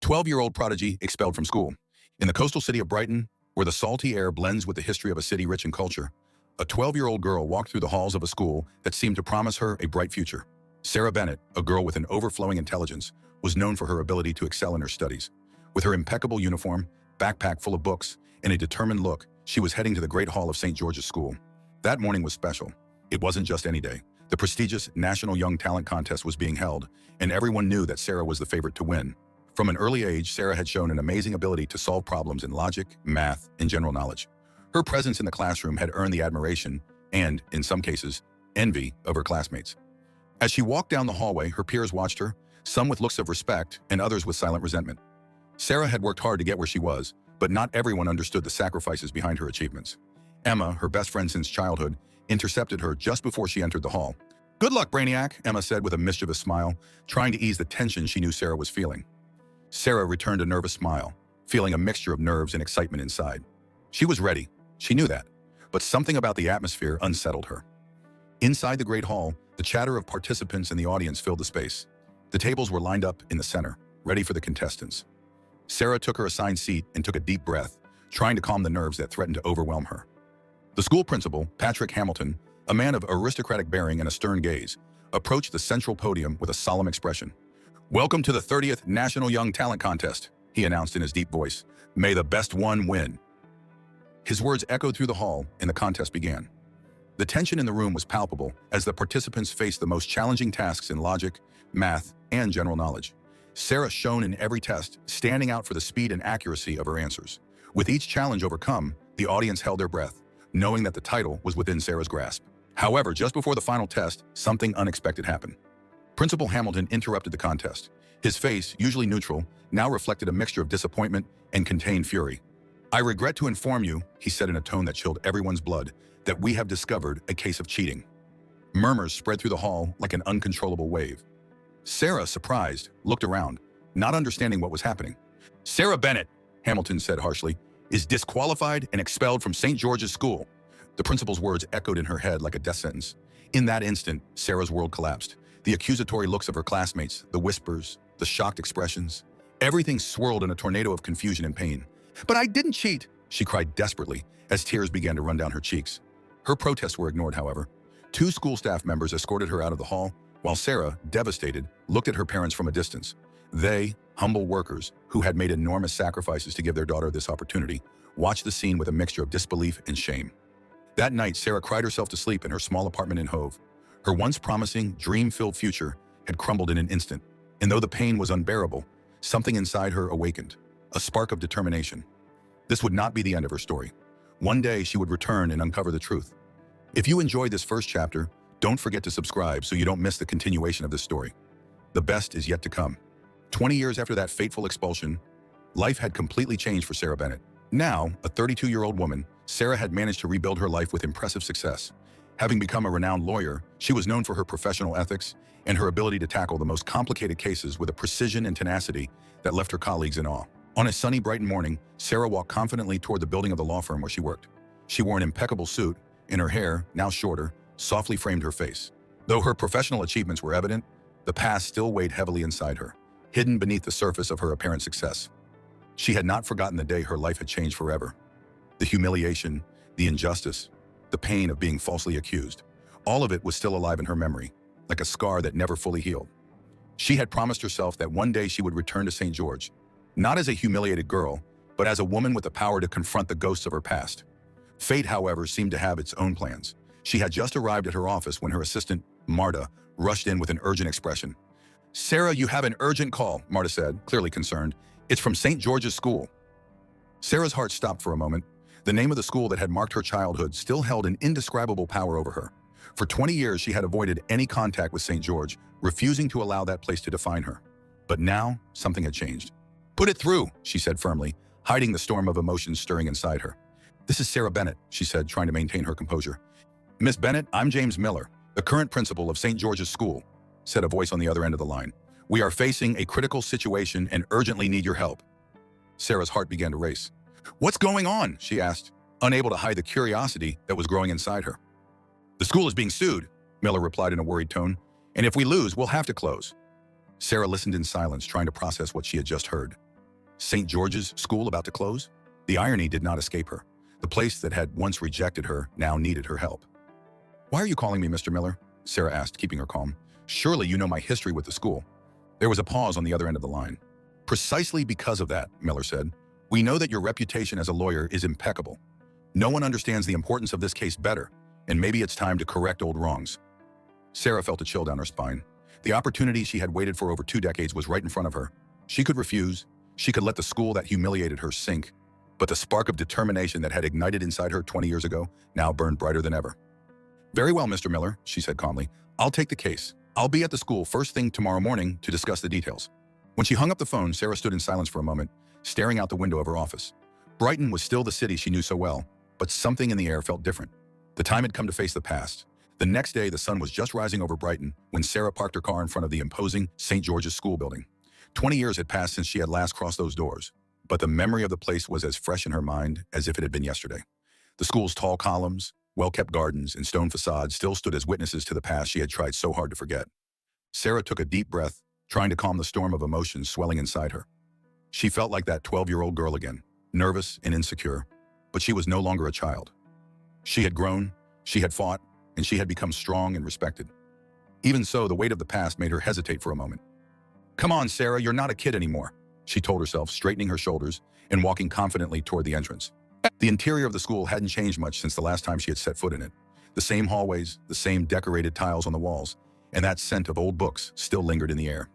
12-year-old prodigy expelled from school. In the coastal city of Brighton, where the salty air blends with the history of a city rich in culture, a 12-year-old girl walked through the halls of a school that seemed to promise her a bright future. Sarah Bennett, a girl with an overflowing intelligence, was known for her ability to excel in her studies. With her impeccable uniform, backpack full of books, and a determined look, she was heading to the Great Hall of St. George's School. That morning was special. It wasn't just any day. The prestigious National Young Talent Contest was being held, and everyone knew that Sarah was the favorite to win. From an early age, Sarah had shown an amazing ability to solve problems in logic, math, and general knowledge. Her presence in the classroom had earned the admiration and, in some cases, envy of her classmates. As she walked down the hallway, her peers watched her, some with looks of respect and others with silent resentment. Sarah had worked hard to get where she was, but not everyone understood the sacrifices behind her achievements. Emma, her best friend since childhood, intercepted her just before she entered the hall. "Good luck, Brainiac," Emma said with a mischievous smile, trying to ease the tension she knew Sarah was feeling. Sarah returned a nervous smile, feeling a mixture of nerves and excitement inside. She was ready. She knew that. But something about the atmosphere unsettled her. Inside the Great Hall, the chatter of participants in the audience filled the space. The tables were lined up in the center, ready for the contestants. Sarah took her assigned seat and took a deep breath, trying to calm the nerves that threatened to overwhelm her. The school principal, Patrick Hamilton, a man of aristocratic bearing and a stern gaze, approached the central podium with a solemn expression. "Welcome to the 30th National Young Talent Contest," he announced in his deep voice. "May the best one win." His words echoed through the hall, and the contest began. The tension in the room was palpable as the participants faced the most challenging tasks in logic, math, and general knowledge. Sarah shone in every test, standing out for the speed and accuracy of her answers. With each challenge overcome, the audience held their breath, knowing that the title was within Sarah's grasp. However, just before the final test, something unexpected happened. Principal Hamilton interrupted the contest. His face, usually neutral, now reflected a mixture of disappointment and contained fury. "I regret to inform you," he said in a tone that chilled everyone's blood, "that we have discovered a case of cheating." Murmurs spread through the hall like an uncontrollable wave. Sarah, surprised, looked around, not understanding what was happening. "Sarah Bennett," Hamilton said harshly, "is disqualified and expelled from St. George's School." The principal's words echoed in her head like a death sentence. In that instant, Sarah's world collapsed. The accusatory looks of her classmates, the whispers, the shocked expressions. Everything swirled in a tornado of confusion and pain. "But I didn't cheat," she cried desperately as tears began to run down her cheeks. Her protests were ignored, however. Two school staff members escorted her out of the hall, while Sarah, devastated, looked at her parents from a distance. They, humble workers who had made enormous sacrifices to give their daughter this opportunity, watched the scene with a mixture of disbelief and shame. That night, Sarah cried herself to sleep in her small apartment in Hove. Her once promising, dream-filled future had crumbled in an instant, and though the pain was unbearable, something inside her awakened, a spark of determination. This would not be the end of her story. One day, she would return and uncover the truth. If you enjoyed this first chapter, don't forget to subscribe so you don't miss the continuation of this story. The best is yet to come. 20 years after that fateful expulsion, life had completely changed for Sarah Bennett. Now, a 32-year-old woman, Sarah had managed to rebuild her life with impressive success. Having become a renowned lawyer, she was known for her professional ethics and her ability to tackle the most complicated cases with a precision and tenacity that left her colleagues in awe. On a sunny Brighton morning, Sarah walked confidently toward the building of the law firm where she worked. She wore an impeccable suit, and her hair, now shorter, softly framed her face. Though her professional achievements were evident, the past still weighed heavily inside her, hidden beneath the surface of her apparent success. She had not forgotten the day her life had changed forever. The humiliation, the injustice, the pain of being falsely accused, all of it was still alive in her memory, like a scar that never fully healed. She had promised herself that one day she would return to St. George, not as a humiliated girl, but as a woman with the power to confront the ghosts of her past. Fate, however, seemed to have its own plans. She had just arrived at her office when her assistant, Marta, rushed in with an urgent expression. "Sarah, you have an urgent call," Marta said, clearly concerned. "It's from St. George's School." Sarah's heart stopped for a moment. The name of the school that had marked her childhood still held an indescribable power over her. For 20 years, she had avoided any contact with St. George, refusing to allow that place to define her. But now, something had changed. "Put it through," she said firmly, hiding the storm of emotions stirring inside her. "This is Sarah Bennett," she said, trying to maintain her composure. "Miss Bennett, I'm James Miller, the current principal of St. George's School," said a voice on the other end of the line. "We are facing a critical situation and urgently need your help." Sarah's heart began to race. "What's going on?" she asked, unable to hide the curiosity that was growing inside her. "The school is being sued," Miller replied in a worried tone, "and if we lose, we'll have to close." Sarah listened in silence, trying to process what she had just heard. St. George's School about to close? The irony did not escape her. The place that had once rejected her now needed her help. "Why are you calling me, Mr. Miller?" Sarah asked, keeping her calm. "Surely you know my history with the school." There was a pause on the other end of the line. "Precisely because of that," Miller said. "We know that your reputation as a lawyer is impeccable. No one understands the importance of this case better, and maybe it's time to correct old wrongs." Sarah felt a chill down her spine. The opportunity she had waited for over 2 decades was right in front of her. She could refuse. She could let the school that humiliated her sink. But the spark of determination that had ignited inside her 20 years ago now burned brighter than ever. "Very well, Mr. Miller," she said calmly. "I'll take the case. I'll be at the school first thing tomorrow morning to discuss the details." When she hung up the phone, Sarah stood in silence for a moment, staring out the window of her office. Brighton was still the city she knew so well, but something in the air felt different. The time had come to face the past. The next day, the sun was just rising over Brighton when Sarah parked her car in front of the imposing St. George's School building. 20 years had passed since she had last crossed those doors, but the memory of the place was as fresh in her mind as if it had been yesterday. The school's tall columns, well-kept gardens, and stone facades still stood as witnesses to the past she had tried so hard to forget. Sarah took a deep breath, trying to calm the storm of emotions swelling inside her. She felt like that 12-year-old girl again, nervous and insecure, but she was no longer a child. She had grown, she had fought, and she had become strong and respected. Even so, the weight of the past made her hesitate for a moment. "Come on, Sarah, you're not a kid anymore," she told herself, straightening her shoulders and walking confidently toward the entrance. The interior of the school hadn't changed much since the last time she had set foot in it. The same hallways, the same decorated tiles on the walls, and that scent of old books still lingered in the air.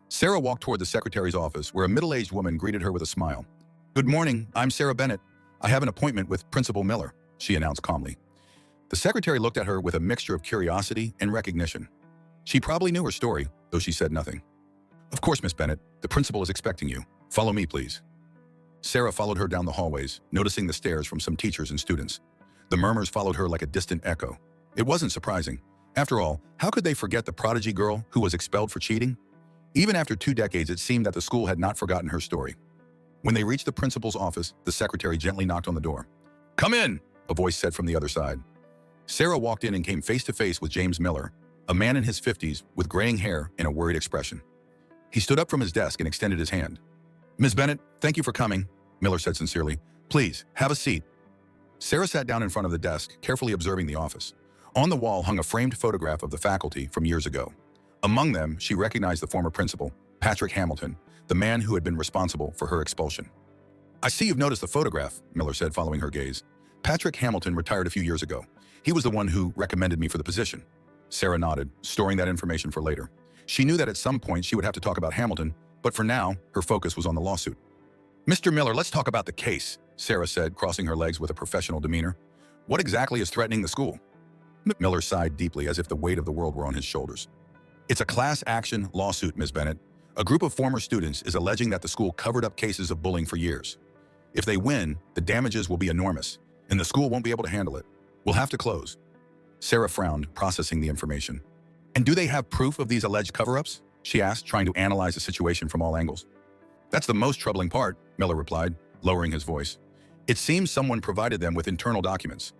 Sarah walked toward the secretary's office, where a middle-aged woman greeted her with a smile. "Good morning, I'm Sarah Bennett. I have an appointment with Principal Miller," she announced calmly. The secretary looked at her with a mixture of curiosity and recognition. She probably knew her story, though she said nothing. "Of course, Miss Bennett. The principal is expecting you. Follow me, please." Sarah followed her down the hallways, noticing the stares from some teachers and students. The murmurs followed her like a distant echo. It wasn't surprising. After all, how could they forget the prodigy girl who was expelled for cheating? Even after 2 decades, it seemed that the school had not forgotten her story. When they reached the principal's office, the secretary gently knocked on the door. "Come in," a voice said from the other side. Sarah walked in and came face to face with James Miller, a man in his 50s with graying hair and a worried expression. He stood up from his desk and extended his hand. "Ms. Bennett, thank you for coming," Miller said sincerely. "Please, have a seat." Sarah sat down in front of the desk, carefully observing the office. On the wall hung a framed photograph of the faculty from years ago. Among them, she recognized the former principal, Patrick Hamilton, the man who had been responsible for her expulsion. "I see you've noticed the photograph," Miller said, following her gaze. "Patrick Hamilton retired a few years ago. He was the one who recommended me for the position." Sarah nodded, storing that information for later. She knew that at some point she would have to talk about Hamilton, but for now, her focus was on the lawsuit. "Mr. Miller, let's talk about the case," Sarah said, crossing her legs with a professional demeanor. "What exactly is threatening the school?" Miller sighed deeply, as if the weight of the world were on his shoulders. "It's a class action lawsuit, Ms. Bennett. A group of former students is alleging that the school covered up cases of bullying for years. If they win, the damages will be enormous, and the school won't be able to handle it. We'll have to close." Sarah frowned, processing the information. "And do they have proof of these alleged cover-ups?" she asked, trying to analyze the situation from all angles. "That's the most troubling part," Miller replied, lowering his voice. "It seems someone provided them with internal documents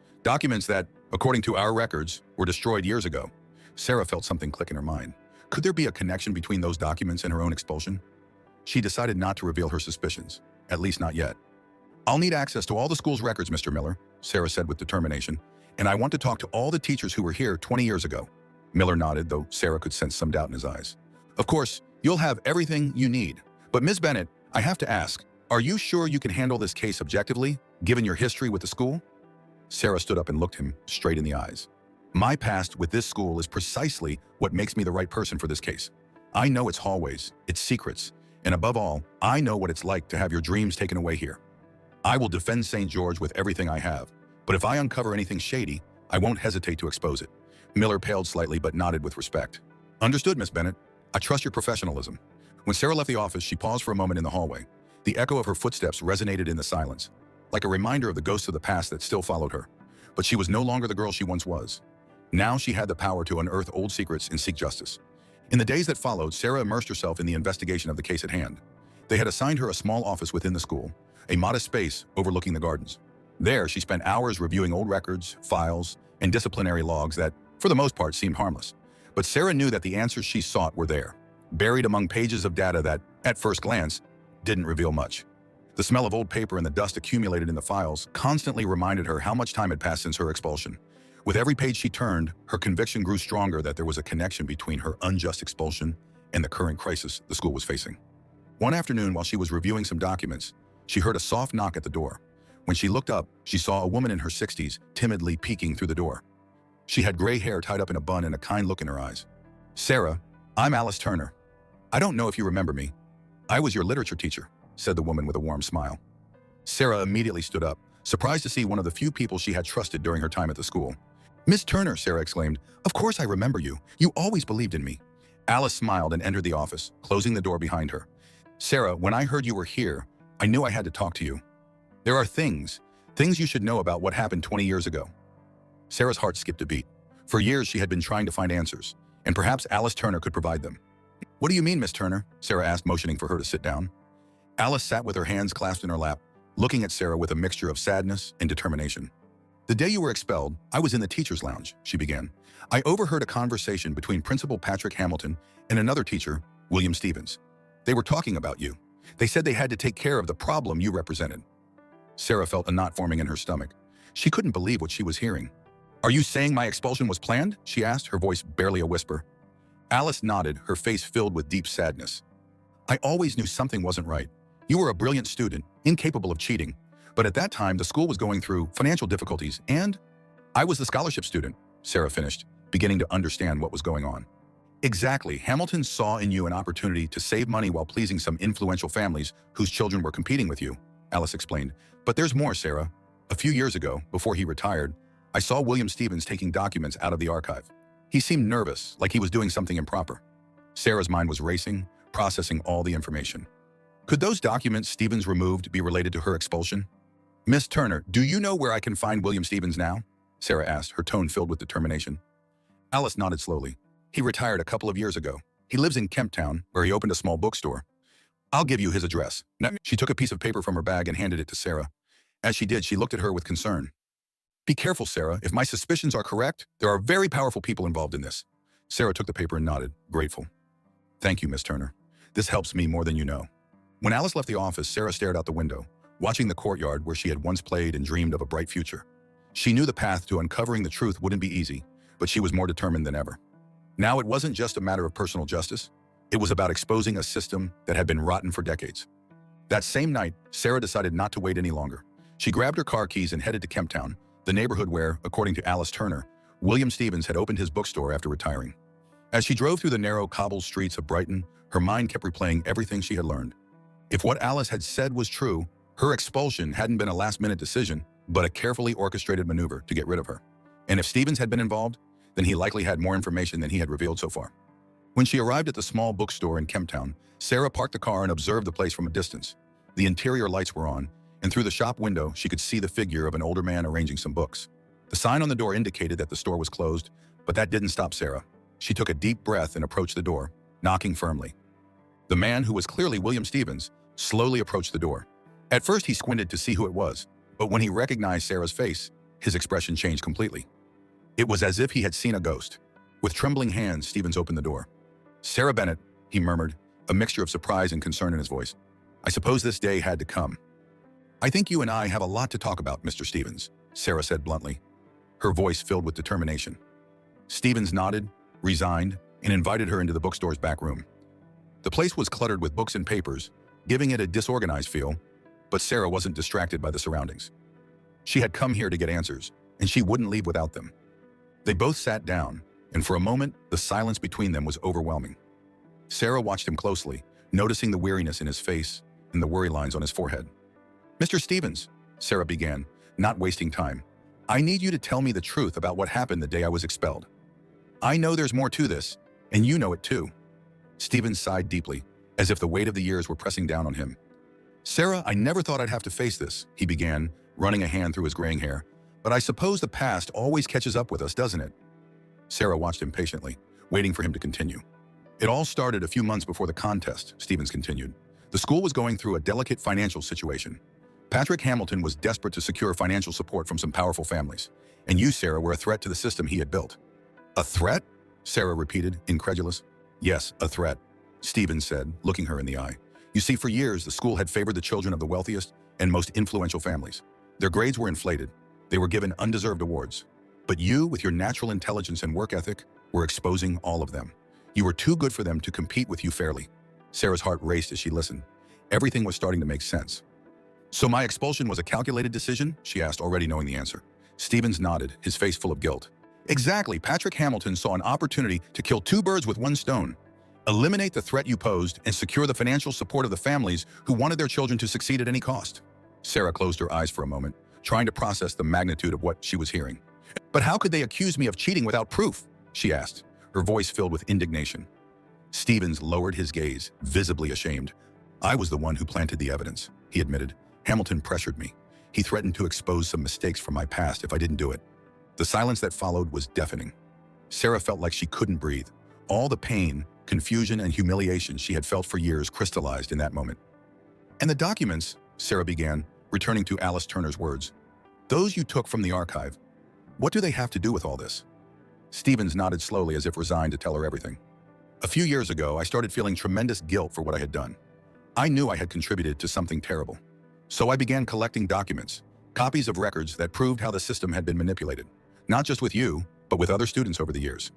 that, according to our records, were destroyed years ago." Sarah felt something click in her mind. Could there be a connection between those documents and her own expulsion? She decided not to reveal her suspicions, at least not yet. "I'll need access to all the school's records, Mr. Miller," Sarah said with determination, "and I want to talk to all the teachers who were here 20 years ago." Miller nodded, though Sarah could sense some doubt in his eyes. "Of course, you'll have everything you need. But Ms. Bennett, I have to ask, are you sure you can handle this case objectively, given your history with the school?" Sarah stood up and looked him straight in the eyes. "My past with this school is precisely what makes me the right person for this case. I know its hallways, its secrets, and above all, I know what it's like to have your dreams taken away here. I will defend St. George with everything I have, but if I uncover anything shady, I won't hesitate to expose it." Miller paled slightly but nodded with respect. "Understood, Miss Bennett. I trust your professionalism." When Sarah left the office, she paused for a moment in the hallway. The echo of her footsteps resonated in the silence, like a reminder of the ghosts of the past that still followed her. But she was no longer the girl she once was. Now she had the power to unearth old secrets and seek justice. In the days that followed, Sarah immersed herself in the investigation of the case at hand. They had assigned her a small office within the school, a modest space overlooking the gardens. There, she spent hours reviewing old records, files, and disciplinary logs that, for the most part, seemed harmless. But Sarah knew that the answers she sought were there, buried among pages of data that, at first glance, didn't reveal much. The smell of old paper and the dust accumulated in the files constantly reminded her how much time had passed since her expulsion. With every page she turned, her conviction grew stronger that there was a connection between her unjust expulsion and the current crisis the school was facing. One afternoon, while she was reviewing some documents, she heard a soft knock at the door. When she looked up, she saw a woman in her 60s timidly peeking through the door. She had gray hair tied up in a bun and a kind look in her eyes. "Sarah, I'm Alice Turner. I don't know if you remember me. I was your literature teacher," said the woman with a warm smile. Sarah immediately stood up, surprised to see one of the few people she had trusted during her time at the school. "Miss Turner," Sarah exclaimed, "of course I remember you. You always believed in me." Alice smiled and entered the office, closing the door behind her. "Sarah, when I heard you were here, I knew I had to talk to you. There are things you should know about what happened 20 years ago." Sarah's heart skipped a beat. For years, she had been trying to find answers, and perhaps Alice Turner could provide them. "What do you mean, Miss Turner?" Sarah asked, motioning for her to sit down. Alice sat with her hands clasped in her lap, looking at Sarah with a mixture of sadness and determination. "The day you were expelled, I was in the teacher's lounge," she began. "I overheard a conversation between Principal Patrick Hamilton and another teacher, William Stevens. They were talking about you. They said they had to take care of the problem you represented." Sarah felt a knot forming in her stomach. She couldn't believe what she was hearing. "Are you saying my expulsion was planned?" she asked, her voice barely a whisper. Alice nodded, her face filled with deep sadness. "I always knew something wasn't right. You were a brilliant student, incapable of cheating. But at that time, the school was going through financial difficulties, and I was the scholarship student," Sarah finished, beginning to understand what was going on. "Exactly. Hamilton saw in you an opportunity to save money while pleasing some influential families whose children were competing with you," Alice explained. "But there's more, Sarah. A few years ago, before he retired, I saw William Stevens taking documents out of the archive. He seemed nervous, like he was doing something improper." Sarah's mind was racing, processing all the information. Could those documents Stevens removed be related to her expulsion? "Miss Turner, do you know where I can find William Stevens now?" Sarah asked, her tone filled with determination. Alice nodded slowly. "He retired a couple of years ago. He lives in Kemptown, where he opened a small bookstore. I'll give you his address." Now, she took a piece of paper from her bag and handed it to Sarah. As she did, she looked at her with concern. "Be careful, Sarah. If my suspicions are correct, there are very powerful people involved in this." Sarah took the paper and nodded, grateful. "Thank you, Miss Turner. This helps me more than you know." When Alice left the office, Sarah stared out the window, watching the courtyard where she had once played and dreamed of a bright future. She knew the path to uncovering the truth wouldn't be easy, but she was more determined than ever. Now it wasn't just a matter of personal justice. It was about exposing a system that had been rotten for decades. That same night, Sarah decided not to wait any longer. She grabbed her car keys and headed to Kemptown, the neighborhood where, according to Alice Turner, William Stevens had opened his bookstore after retiring. As she drove through the narrow cobbled streets of Brighton, her mind kept replaying everything she had learned. If what Alice had said was true, her expulsion hadn't been a last-minute decision, but a carefully orchestrated maneuver to get rid of her. And if Stevens had been involved, then he likely had more information than he had revealed so far. When she arrived at the small bookstore in Kemptown, Sarah parked the car and observed the place from a distance. The interior lights were on, and through the shop window, she could see the figure of an older man arranging some books. The sign on the door indicated that the store was closed, but that didn't stop Sarah. She took a deep breath and approached the door, knocking firmly. The man, who was clearly William Stevens, slowly approached the door. At first, he squinted to see who it was, but when he recognized Sarah's face, his expression changed completely. It was as if he had seen a ghost. With trembling hands, Stevens opened the door. "Sarah Bennett," he murmured, a mixture of surprise and concern in his voice. "I suppose this day had to come." "I think you and I have a lot to talk about, Mr. Stevens," Sarah said bluntly, her voice filled with determination. Stevens nodded, resigned, and invited her into the bookstore's back room. The place was cluttered with books and papers, giving it a disorganized feel, but Sarah wasn't distracted by the surroundings. She had come here to get answers, and she wouldn't leave without them. They both sat down, and for a moment, the silence between them was overwhelming. Sarah watched him closely, noticing the weariness in his face and the worry lines on his forehead. "Mr. Stevens," Sarah began, not wasting time, "I need you to tell me the truth about what happened the day I was expelled. I know there's more to this, and you know it too." Stevens sighed deeply, as if the weight of the years were pressing down on him. "Sarah, I never thought I'd have to face this," he began, running a hand through his graying hair. "But I suppose the past always catches up with us, doesn't it?" Sarah watched him patiently, waiting for him to continue. "It all started a few months before the contest," Stevens continued. "The school was going through a delicate financial situation. Patrick Hamilton was desperate to secure financial support from some powerful families, and you, Sarah, were a threat to the system he had built." "A threat?" Sarah repeated, incredulous. "Yes, a threat," Stevens said, looking her in the eye. You see, for years, the school had favored the children of the wealthiest and most influential families. Their grades were inflated. They were given undeserved awards. But you, with your natural intelligence and work ethic, were exposing all of them. You were too good for them to compete with you fairly. Sarah's heart raced as she listened. Everything was starting to make sense. So my expulsion was a calculated decision? She asked, already knowing the answer. Stevens nodded, his face full of guilt. Exactly. Patrick Hamilton saw an opportunity to kill two birds with one stone. Eliminate the threat you posed and secure the financial support of the families who wanted their children to succeed at any cost. Sarah closed her eyes for a moment, trying to process the magnitude of what she was hearing. But how could they accuse me of cheating without proof? She asked, her voice filled with indignation. Stevens lowered his gaze, visibly ashamed. I was the one who planted the evidence, he admitted. Hamilton pressured me. He threatened to expose some mistakes from my past if I didn't do it. The silence that followed was deafening. Sarah felt like she couldn't breathe. All the pain, confusion, and humiliation she had felt for years crystallized in that moment. And the documents, Sarah began, returning to Alice Turner's words. Those you took from the archive. What do they have to do with all this? Stevens nodded slowly as if resigned to tell her everything. A few years ago, I started feeling tremendous guilt for what I had done. I knew I had contributed to something terrible. So I began collecting documents, copies of records that proved how the system had been manipulated, not just with you, but with other students over the years.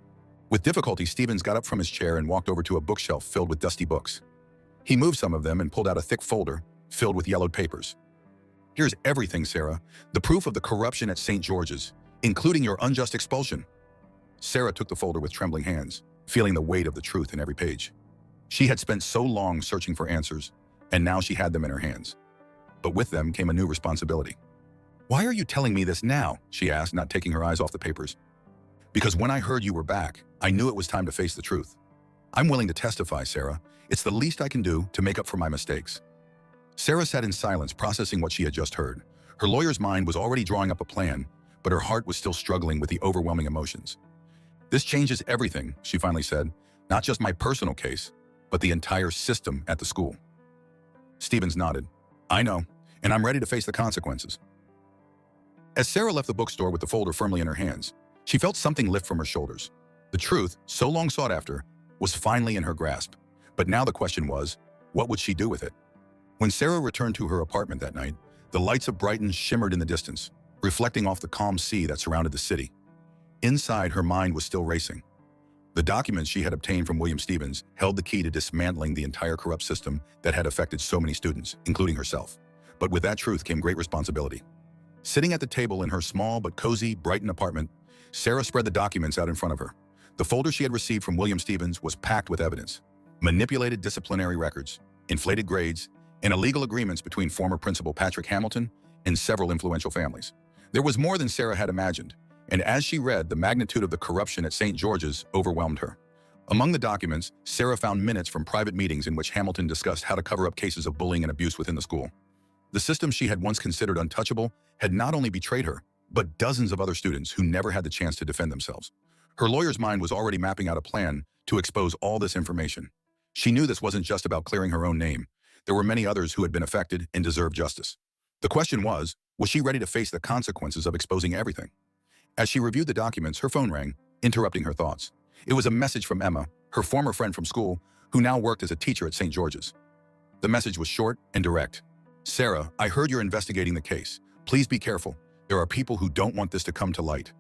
With difficulty, Stevens got up from his chair and walked over to a bookshelf filled with dusty books. He moved some of them and pulled out a thick folder filled with yellowed papers. Here's everything, Sarah. The proof of the corruption at St. George's, including your unjust expulsion. Sarah took the folder with trembling hands, feeling the weight of the truth in every page. She had spent so long searching for answers, and now she had them in her hands. But with them came a new responsibility. Why are you telling me this now? She asked, not taking her eyes off the papers. Because when I heard you were back, I knew it was time to face the truth. I'm willing to testify, Sarah. It's the least I can do to make up for my mistakes. Sarah sat in silence, processing what she had just heard. Her lawyer's mind was already drawing up a plan, but her heart was still struggling with the overwhelming emotions. This changes everything, she finally said. Not just my personal case, but the entire system at the school. Stevens nodded. I know, and I'm ready to face the consequences. As Sarah left the bookstore with the folder firmly in her hands, she felt something lift from her shoulders. The truth, so long sought after, was finally in her grasp. But now the question was, what would she do with it? When Sarah returned to her apartment that night, the lights of Brighton shimmered in the distance, reflecting off the calm sea that surrounded the city. Inside, her mind was still racing. The documents she had obtained from William Stevens held the key to dismantling the entire corrupt system that had affected so many students, including herself. But with that truth came great responsibility. Sitting at the table in her small but cozy Brighton apartment, Sarah spread the documents out in front of her. The folder she had received from William Stevens was packed with evidence, manipulated disciplinary records, inflated grades, and illegal agreements between former principal Patrick Hamilton and several influential families. There was more than Sarah had imagined, and as she read, the magnitude of the corruption at St. George's overwhelmed her. Among the documents, Sarah found minutes from private meetings in which Hamilton discussed how to cover up cases of bullying and abuse within the school. The system she had once considered untouchable had not only betrayed her, but dozens of other students who never had the chance to defend themselves. Her lawyer's mind was already mapping out a plan to expose all this information. She knew this wasn't just about clearing her own name. There were many others who had been affected and deserved justice. The question was she ready to face the consequences of exposing everything? As she reviewed the documents, her phone rang, interrupting her thoughts. It was a message from Emma, her former friend from school, who now worked as a teacher at St. George's. The message was short and direct. Sarah, I heard you're investigating the case. Please be careful. There are people who don't want this to come to light.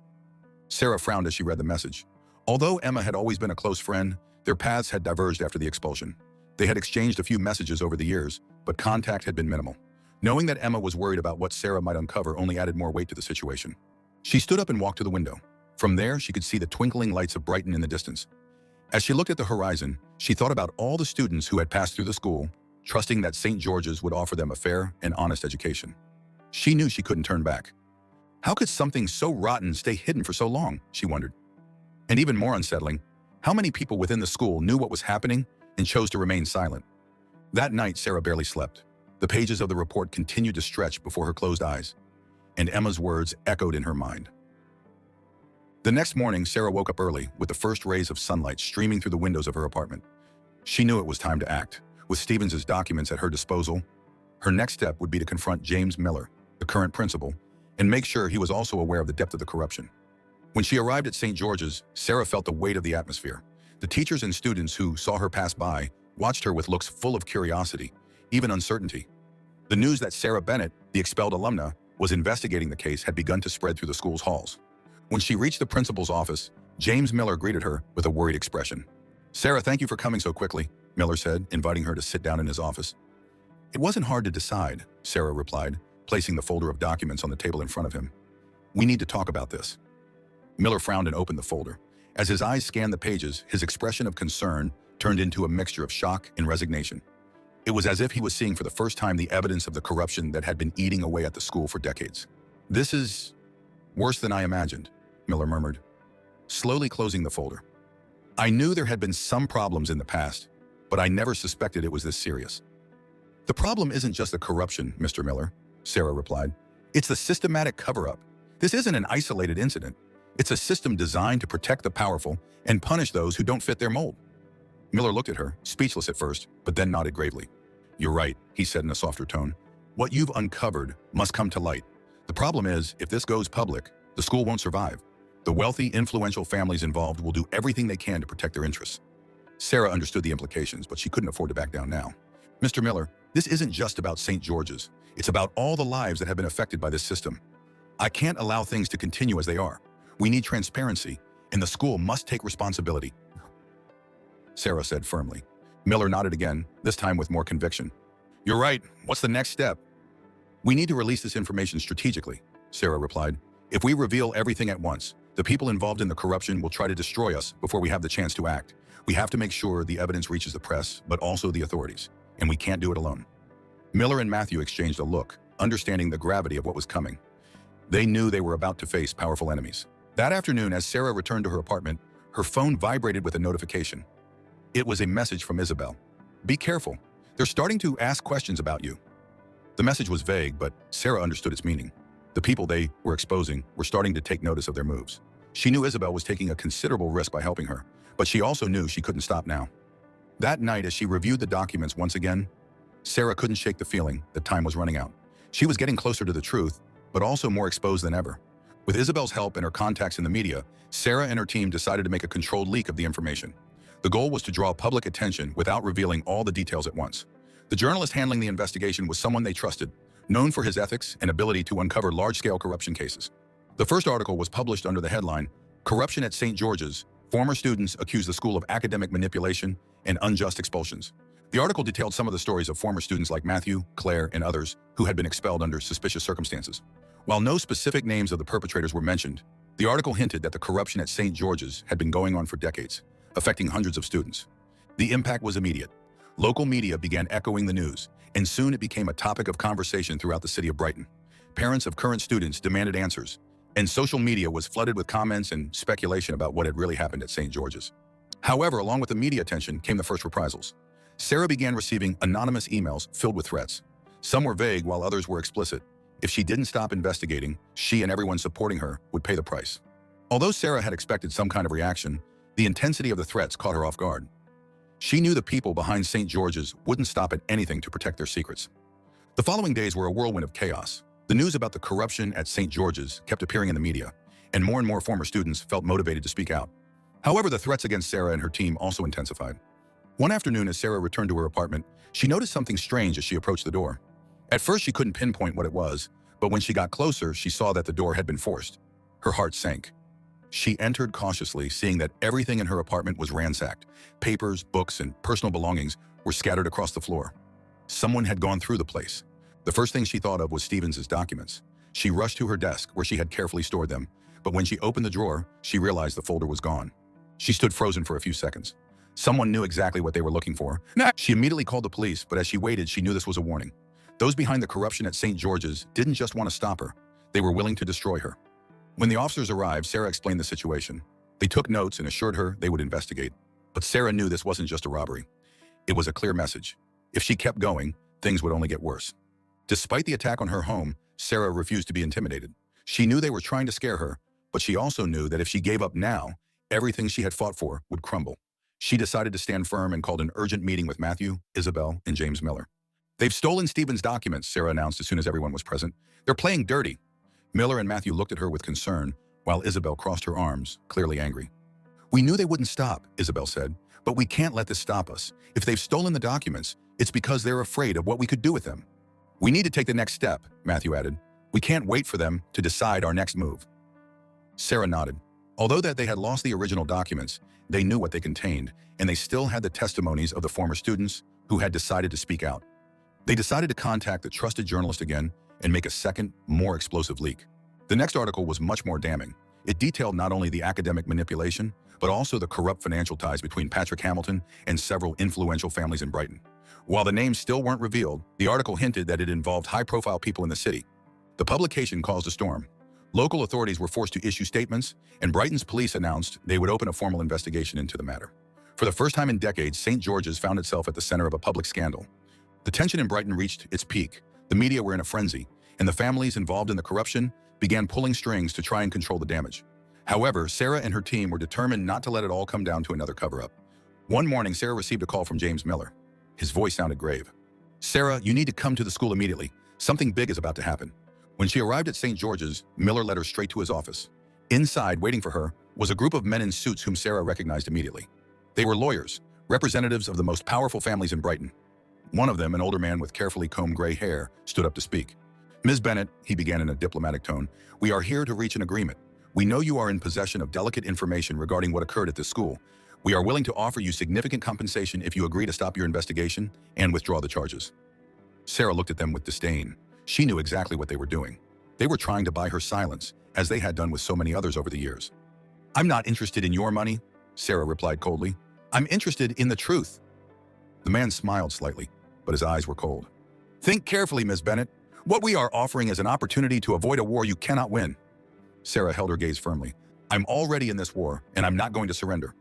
Sarah frowned as she read the message. Although Emma had always been a close friend, their paths had diverged after the expulsion. They had exchanged a few messages over the years, but contact had been minimal. Knowing that Emma was worried about what Sarah might uncover only added more weight to the situation. She stood up and walked to the window. From there, she could see the twinkling lights of Brighton in the distance. As she looked at the horizon, she thought about all the students who had passed through the school, trusting that St. George's would offer them a fair and honest education. She knew she couldn't turn back. How could something so rotten stay hidden for so long, she wondered. And even more unsettling, how many people within the school knew what was happening and chose to remain silent? That night, Sarah barely slept. The pages of the report continued to stretch before her closed eyes, and Emma's words echoed in her mind. The next morning, Sarah woke up early with the first rays of sunlight streaming through the windows of her apartment. She knew it was time to act. With Stevens' documents at her disposal, her next step would be to confront James Miller, the current principal, and make sure he was also aware of the depth of the corruption. When she arrived at St. George's, Sarah felt the weight of the atmosphere. The teachers and students who saw her pass by watched her with looks full of curiosity, even uncertainty. The news that Sarah Bennett, the expelled alumna, was investigating the case had begun to spread through the school's halls. When she reached the principal's office, James Miller greeted her with a worried expression. "Sarah, thank you for coming so quickly," Miller said, inviting her to sit down in his office. "It wasn't hard to decide," Sarah replied, placing the folder of documents on the table in front of him. "We need to talk about this." Miller frowned and opened the folder. As his eyes scanned the pages, his expression of concern turned into a mixture of shock and resignation. It was as if he was seeing for the first time the evidence of the corruption that had been eating away at the school for decades. "This is worse than I imagined," Miller murmured, slowly closing the folder. "I knew there had been some problems in the past, but I never suspected it was this serious." "The problem isn't just the corruption, Mr. Miller," Sarah replied. "It's the systematic cover-up. This isn't an isolated incident. It's a system designed to protect the powerful and punish those who don't fit their mold." Miller looked at her, speechless at first, but then nodded gravely. "You're right," he said in a softer tone. "What you've uncovered must come to light. The problem is, if this goes public, the school won't survive. The wealthy, influential families involved will do everything they can to protect their interests." Sarah understood the implications, but she couldn't afford to back down now. "Mr. Miller, this isn't just about St. George's. It's about all the lives that have been affected by this system. I can't allow things to continue as they are. We need transparency, and the school must take responsibility," Sarah said firmly. Miller nodded again, this time with more conviction. "You're right. What's the next step?" "We need to release this information strategically," Sarah replied. "If we reveal everything at once, the people involved in the corruption will try to destroy us before we have the chance to act. We have to make sure the evidence reaches the press, but also the authorities, and we can't do it alone." Miller and Matthew exchanged a look, understanding the gravity of what was coming. They knew they were about to face powerful enemies. That afternoon, as Sarah returned to her apartment, her phone vibrated with a notification. It was a message from Isabel. "Be careful. They're starting to ask questions about you." The message was vague, but Sarah understood its meaning. The people they were exposing were starting to take notice of their moves. She knew Isabel was taking a considerable risk by helping her, but she also knew she couldn't stop now. That night, as she reviewed the documents once again, Sarah couldn't shake the feeling that time was running out. She was getting closer to the truth, but also more exposed than ever. With Isabel's help and her contacts in the media, Sarah and her team decided to make a controlled leak of the information. The goal was to draw public attention without revealing all the details at once. The journalist handling the investigation was someone they trusted, known for his ethics and ability to uncover large-scale corruption cases. The first article was published under the headline, "Corruption at St. George's. Former students accuse the school of academic manipulation and unjust expulsions." The article detailed some of the stories of former students like Matthew, Claire, and others who had been expelled under suspicious circumstances. While no specific names of the perpetrators were mentioned, the article hinted that the corruption at St. George's had been going on for decades, affecting hundreds of students. The impact was immediate. Local media began echoing the news, and soon it became a topic of conversation throughout the city of Brighton. Parents of current students demanded answers, and social media was flooded with comments and speculation about what had really happened at St. George's. However, along with the media attention came the first reprisals. Sarah began receiving anonymous emails filled with threats. Some were vague while others were explicit. If she didn't stop investigating, she and everyone supporting her would pay the price. Although Sarah had expected some kind of reaction, the intensity of the threats caught her off guard. She knew the people behind St. George's wouldn't stop at anything to protect their secrets. The following days were a whirlwind of chaos. The news about the corruption at St. George's kept appearing in the media, and more former students felt motivated to speak out. However, the threats against Sarah and her team also intensified. One afternoon, as Sarah returned to her apartment, she noticed something strange as she approached the door. At first, she couldn't pinpoint what it was, but when she got closer, she saw that the door had been forced. Her heart sank. She entered cautiously, seeing that everything in her apartment was ransacked. Papers, books, and personal belongings were scattered across the floor. Someone had gone through the place. The first thing she thought of was Stevens's documents. She rushed to her desk, where she had carefully stored them, but when she opened the drawer, she realized the folder was gone. She stood frozen for a few seconds. Someone knew exactly what they were looking for. She immediately called the police, but as she waited, she knew this was a warning. Those behind the corruption at St. George's didn't just want to stop her. They were willing to destroy her. When the officers arrived, Sarah explained the situation. They took notes and assured her they would investigate. But Sarah knew this wasn't just a robbery. It was a clear message. If she kept going, things would only get worse. Despite the attack on her home, Sarah refused to be intimidated. She knew they were trying to scare her, but she also knew that if she gave up now, everything she had fought for would crumble. She decided to stand firm and called an urgent meeting with Matthew, Isabel, and James Miller. "They've stolen Stephen's documents," Sarah announced as soon as everyone was present. "They're playing dirty." Miller and Matthew looked at her with concern, while Isabel crossed her arms, clearly angry. "We knew they wouldn't stop," Isabel said, "but we can't let this stop us. If they've stolen the documents, It's because they're afraid of what we could do with them. We need to take the next step, Matthew added. We can't wait for them to decide our next move. Sarah nodded. Although that they had lost the original documents, they knew what they contained, and they still had the testimonies of the former students who had decided to speak out. They decided to contact the trusted journalist again and make a second, more explosive leak. The next article was much more damning. It detailed not only the academic manipulation, but also the corrupt financial ties between Patrick Hamilton and several influential families in Brighton. While the names still weren't revealed, the article hinted that it involved high-profile people in the city. The publication caused a storm. Local authorities were forced to issue statements, and Brighton's police announced they would open a formal investigation into the matter. For the first time in decades, St. George's found itself at the center of a public scandal. The tension in Brighton reached its peak. The media were in a frenzy, and the families involved in the corruption began pulling strings to try and control the damage. However, Sarah and her team were determined not to let it all come down to another cover-up. One morning, Sarah received a call from James Miller. His voice sounded grave. "Sarah, you need to come to the school immediately. Something big is about to happen." When she arrived at St. George's, Miller led her straight to his office. Inside, waiting for her, was a group of men in suits whom Sarah recognized immediately. They were lawyers, representatives of the most powerful families in Brighton. One of them, an older man with carefully combed gray hair, stood up to speak. "Ms. Bennett," he began in a diplomatic tone, "we are here to reach an agreement. We know you are in possession of delicate information regarding what occurred at this school. We are willing to offer you significant compensation if you agree to stop your investigation and withdraw the charges." Sarah looked at them with disdain. She knew exactly what they were doing. They were trying to buy her silence, as they had done with so many others over the years. "I'm not interested in your money," Sarah replied coldly. "I'm interested in the truth." The man smiled slightly, but his eyes were cold. "Think carefully, Ms. Bennett. What we are offering is an opportunity to avoid a war you cannot win." Sarah held her gaze firmly. "I'm already in this war, and I'm not going to surrender."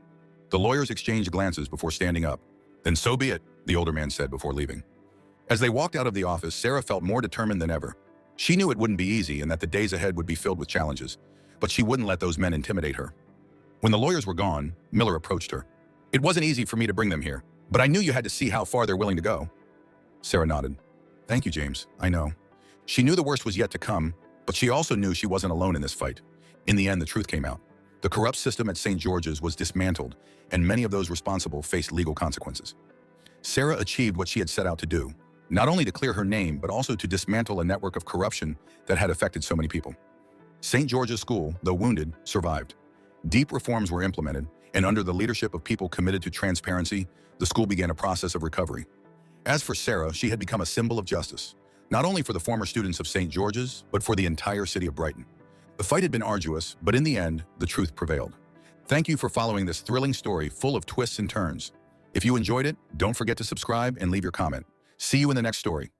The lawyers exchanged glances before standing up. "Then so be it," the older man said before leaving. As they walked out of the office, Sarah felt more determined than ever. She knew it wouldn't be easy and that the days ahead would be filled with challenges, but she wouldn't let those men intimidate her. When the lawyers were gone, Miller approached her. "It wasn't easy for me to bring them here, but I knew you had to see how far they're willing to go." Sarah nodded. "Thank you, James. I know." She knew the worst was yet to come, but she also knew she wasn't alone in this fight. In the end, the truth came out. The corrupt system at St. George's was dismantled, and many of those responsible faced legal consequences. Sarah achieved what she had set out to do, not only to clear her name, but also to dismantle a network of corruption that had affected so many people. St. George's School, though wounded, survived. Deep reforms were implemented, and under the leadership of people committed to transparency, the school began a process of recovery. As for Sarah, she had become a symbol of justice, not only for the former students of St. George's, but for the entire city of Brighton. The fight had been arduous, but in the end, the truth prevailed. Thank you for following this thrilling story full of twists and turns. If you enjoyed it, don't forget to subscribe and leave your comment. See you in the next story.